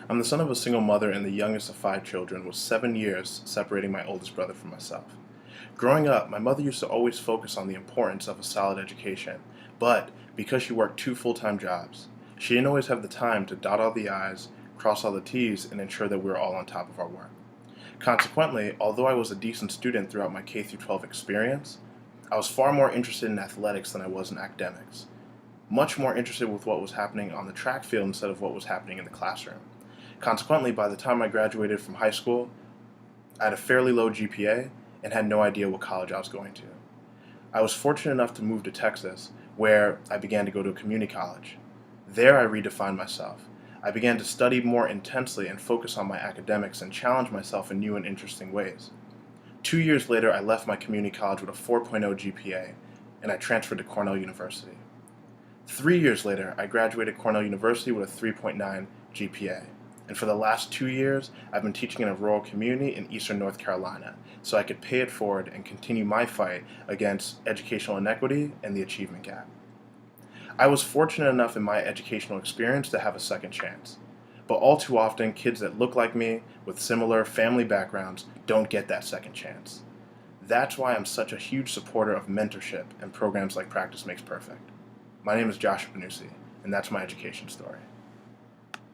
I'm the son of a single mother and the youngest of 5 children, with 7 years separating my oldest brother from myself. Growing up, my mother used to always focus on the importance of a solid education, but because she worked two full-time jobs, she didn't always have the time to dot all the I's, cross all the T's, and ensure that we were all on top of our work. Consequently, although I was a decent student throughout my K-12 experience, I was far more interested in athletics than I was in academics. Much more interested with what was happening on the track field instead of what was happening in the classroom. Consequently, by the time I graduated from high school, I had a fairly low GPA and had no idea what college I was going to. I was fortunate enough to move to Texas, where I began to go to a community college. There I redefined myself. I began to study more intensely and focus on my academics and challenge myself in new and interesting ways. 2 years later, I left my community college with a 4.0 GPA, and I transferred to Cornell University. 3 years later, I graduated Cornell University with a 3.9 GPA. And for the last 2 years, I've been teaching in a rural community in eastern North Carolina, so I could pay it forward and continue my fight against educational inequity and the achievement gap. I was fortunate enough in my educational experience to have a second chance. But all too often, kids that look like me with similar family backgrounds don't get that second chance. That's why I'm such a huge supporter of mentorship and programs like Practice Makes Perfect. My name is Josh Panusi, and that's my education story.